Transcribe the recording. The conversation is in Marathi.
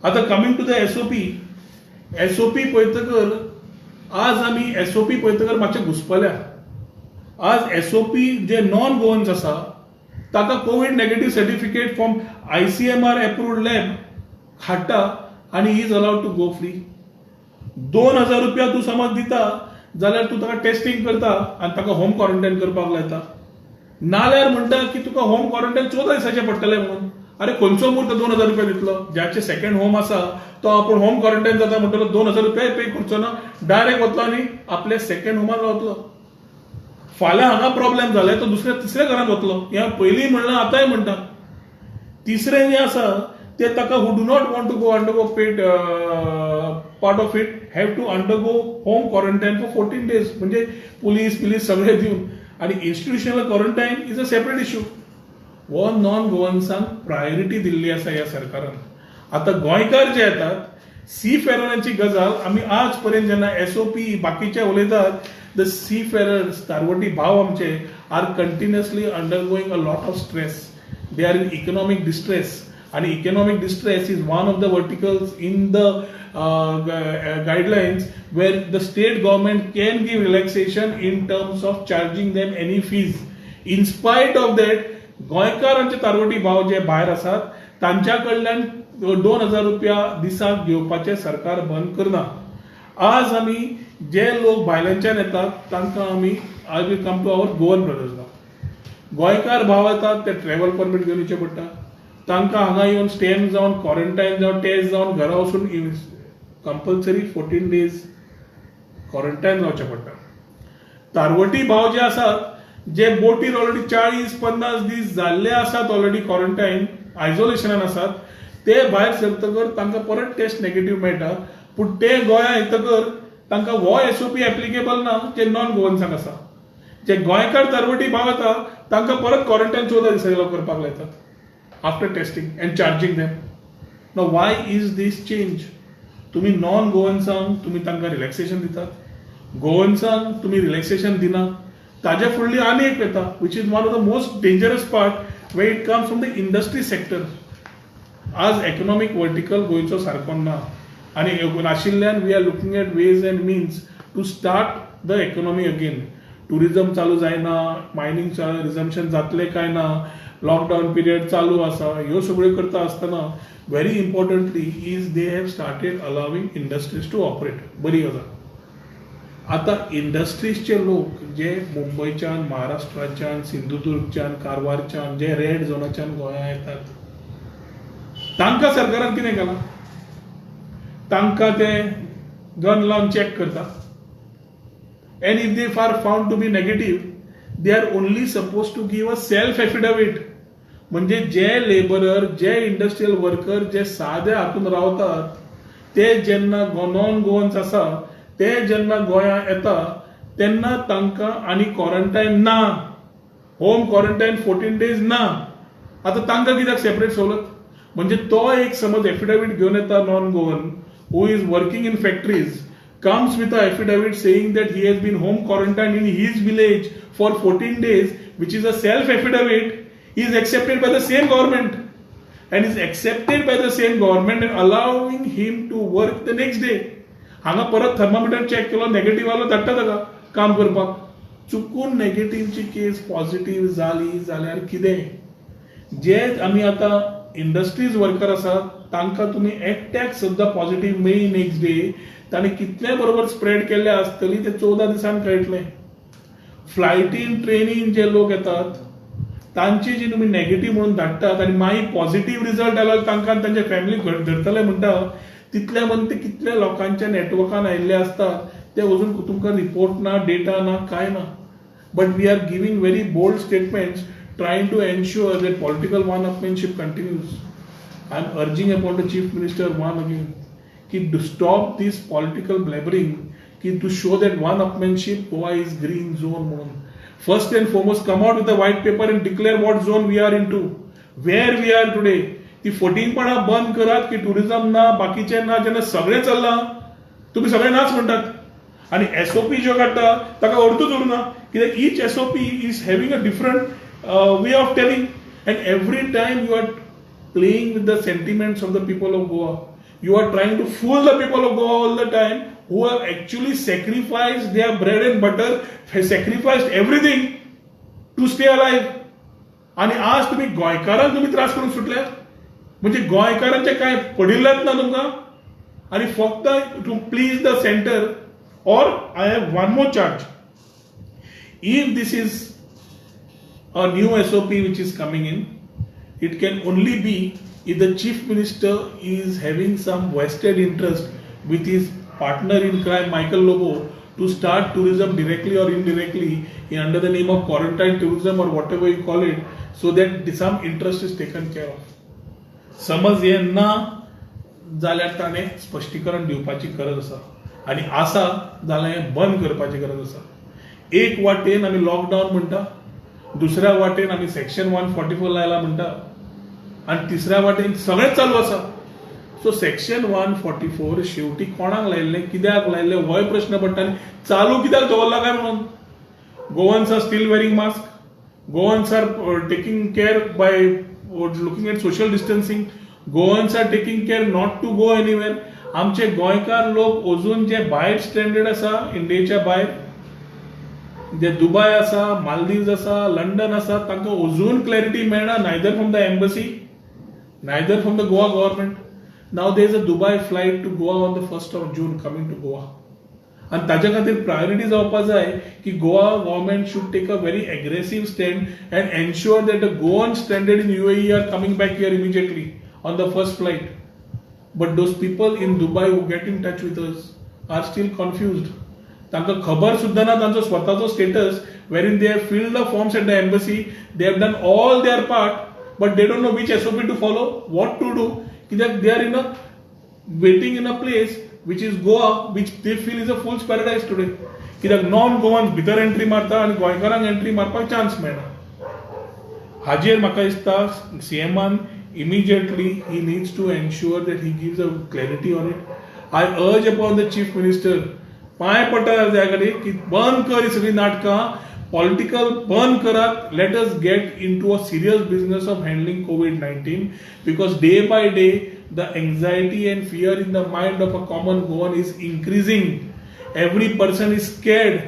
आता कमिंग टू द एसओपी पळयतकर आज आमी एसओपी पळयतकर मातशे घुसपल्या. आज एसओपी जे नॉन गोवन्स आसा ताका covid negative certificate from ICMR approved lab हाडटा आनी ही is allowed to go free. 2,000 रुपया तूं समज दिता जाल्यार तूं ताका टेस्टिंग करता आनी ताका होम क्वॉरंटायन करपाक लायता. नाल्यार म्हणटा की तुका होम क्वॉरंटायन 14 दिसाचें पडटलें म्हणून. अरे खंयचो मूर्त 2,000 रुपया दितलो? ज्याचे सेकंड होम आसा तो आपूण होम क्वॉरंटायन जाता म्हणटलो 2,000 रुपया पे करचो ना, डायरेक्ट वतलो आनी आपल्या सेकंड होमान रावतलो. फाल्यां हांगा प्रॉब्लेम जाले तो दुसऱ्या तिसऱ्या घरांत वतलो. हें पयलीं म्हणलां आतांय म्हणटा. तिसरें जें आसा ते ताका who do not want to go undergo paid part of it have to undergo home quarantine for 14 days. म्हणजे पुलीस सगळे दिवन. आणि institutional quarantine is a separate issue. हो नॉन गोवन्सांक प्रायोरिटी दिल्ली आसा ह्या सरकारान. आता गोंयकार जे येतात सी फेररांची गजाल आमी आज पर्यंत जेन्ना एसओपी बाकीचे उलयतात, द सी फेरर्स तारवटी भाव आमचे are continuously undergoing a lot of stress. They are in economic distress. आणि economic distress is one of the verticals in the guidelines where the state government can give relaxation in terms of charging them any fees. In spite of that, गोंयकारांचे तारवटी भाव जे भायर आसात तांच्या कडल्यान 2,000 रुपया दिसाक घेवपाचे सरकार बंद करना. आज आमी जे लोक भायल्यानच्यान येतात तांकां आमी I will come to our Goan brothers नाव. गोंयकार भाव येतात ते ट्रॅव्हल परमीट घेवन येवचे पडटा. तांकां हांगा येवन स्टेम जावन क्वॉरंटायन जावन टेस्ट जावन घरा वचून कंपल्सरी 14 days क्वॉरंटायन जावचें पडटा. तारवटी भाव जे आसात जे बोटीर ऑलरेडी 40-50 दीस जाल्ले आसात ऑलरेडी क्वॉरंटायन आयसोलेशनान आसात, ते भायर सरतकर तांकां परत टेस्ट नेगेटिव्ह मेळटा. पूण ते गोंया येतकर तांकां हो एसओपी एप्लिकेबल ना जे नॉन गोवन्सांक आसा. जे गोंयकार तारवटी भाव येता तांकां परत क्वॉरंटायन 14 दिसांनी करपाक लायतात after testing and charging them. Now why is this change? तुम्ही नॉन गोवन्सांक तुम्ही तांकां रिलॅक्सेशन दितात, गोवन्सांक तुम्ही रिलॅक्सेशन दिना. ताज्या फुडली आनी एक येता which is one of the most dangerous part where it comes from the industry sector. आज इकॉनॉमिक वर्टिकल गोंयचो सारको ना आनी नाशिल्ल्यान we are looking at ways and means to start the economy again. Tourism चालू जायना, मायनिंग रिझम्पशन जातले काय ना, लॉकडाऊन पिरियड चालू आसा, ह्यो सगळ्यो करता आसतना very importantly is they have started allowing industries to operate. बरी गजाल. आता इंडस्ट्रीजचे लोक जे मुंबयच्यान, महाराष्ट्राच्यान, सिंधुदुर्गच्यान, कारवारच्यान, जे रेड झोनाच्यान गोंया येतात तांकां सरकारान कितें केलां? तांकां ते गन लावन चॅक करता. And if they are found to be negative they are only suppose to give a self affidavit. म्हणजे जे लेबरर, जे इंडस्ट्रियल वर्कर जे सादे हातून रावतात ते जेन्ना नॉन गोवन्स आसा ते जेन्ना गोंया येता तेन्ना तांकां आनी क्वॉरंटायन ना, होम क्वॉरंटायन 14 days ना. आता तांकां कित्याक सेपरेट सवलत? म्हणजे तो एक समज एफिडेविट घेवन येता non Goan who is working in factories comes with an affidavit saying that he has been home quarantined in his village for 14 days, which is a self affidavit. He is accepted by the same government and is accepted by the same government and allowing him to work the next day. हांगा परत थर्मामीटर चेक केलो नेगेटिव्ह आलो धाडटा ताका काम करपाक. चुकून नेगेटिव्हची केस पॉझिटिव्ह जाली जाल्यार कितें? जे आमी आतां इंडस्ट्रीज वर्कर आसात तांकां तुमी एकट्याक सुद्दां पॉझिटिव्ह मेळ्ळी नेक्स्ट डे तांणी कितले बरोबर स्प्रेड केल्ले आसतली ते 14 दिसान कळटलें. फ्लायटीन ट्रेनीन जे लोक येतात तांची जी तुमी नेगेटिव्ह म्हणून धाडटात आनी मागीर पॉझिटिव्ह रिझल्ट आयलो तांकां तांचे फॅमिली धरतले म्हणटा तितले म्हणते कितले लोकांच्या नेटवर्कान आयिल्ले असतात ते अजून तुमकां रिपोर्ट ना, डेटा ना, काय ना. But we are giving very bold statements trying to ensure that political one-upmanship continues. I am urging upon the Chief Minister one again to stop this political blabbering, to show that one-upmanship Goa is green zone. First and foremost, come out with a white paper and declare what zone we are into, where we are today. ती 14पणा बंद करात की टुरिझम ना, बाकीचे ना, जेन्ना सगळें चल्लां तुम्ही सगळे नाच म्हणटात. आणि एसओपी ज्यो काडटा ताका अर्थूच उरना कित्याक each SOP is having a different way of telling, and every time you are playing with the sentiments of the people of Goa. You are trying to fool the people of Goa all the time who have actually sacrificed their bread and butter, sacrificed everything to stay alive. आणि आज तुम्ही गोंयकारांक तुम्ही त्रास करून सुटल्यात. म्हणजे गोंयकारांचे काय पडिल्ल्यात ना तुमकां. आणि फक्त to please the centre. Or I have one more charge. If this is a new SOP which is coming in, it can only be if the chief minister is having some vested interest with his partner in crime, Michael Lobo, to start tourism directly or indirectly under the name of quarantine tourism or whatever you call it, so that some interest is taken care of. समज हे ना जाल्यार ताणें स्पश्टीकरण दिवपाची गरज आसा. आणि आसा जाल्यार हें बंद करपाची गरज आसा. एक वाटेन आमी लॉकडावन म्हणटा, दुसऱ्या वाटेन आमी सेक्शन 144 लायला म्हणटा, आणि तिसऱ्या वाटेन सगळेंच चालू आसा. सो सेक्शन 144 शेवटी कोणाक लायिल्लें, कित्याक लायिल्लें होय प्रश्न पडटा. आनी चालू कित्याक दवरला काय म्हणून. Goans are still wearing mask, Goans are taking care by looking at social distancing, Goans are taking care not to go anywhere. आमचे गोंयकार लोक अजून जे भायर स्टँडर्ड आसा इंडियेच्या भायर, जे दुबय आसा, मालदीव्स आसा, लंडन आसा, तांकां अजून क्लॅरिटी मेळना. Neither from the embassy, neither from the Goa government. नाव there is a Dubai flight to Goa on the 1st of June coming to Goa. आणि ताच्या खातीर प्रायोरिटी जावपा जाय की Goa government should take a very aggressive stand and ensure that the Goan stranded in UAE are coming back here immediately on the first flight. But those people in Dubai who get in touch with us are still confused. तांकां खबर सुद्दां ना तांचो स्वताचो status, wherein they have filled the forms at the embassy, they have done all their part, but they don't know which SOP to follow, what to do. Kidak they are in a waiting in a place which is Goa, which they feel is a fool's paradise today. Kidak non-Goans भितर एंट्री मारता आणि गोंयकारांक एंट्री मारपाक चान्स मेळना. हाजेर म्हाका दिसता CMan immediately he needs to ensure that he gives a clarity on it. I urge upon the chief minister, पाय पडटा त्या खातीर की बंद कर ही सगळी नाटकां, पॉलिटिकल बंद करात. Let us get into a serious business of handling COVID-19, because day by day the anxiety and fear in the mind of a common Goan is increasing. Every person is scared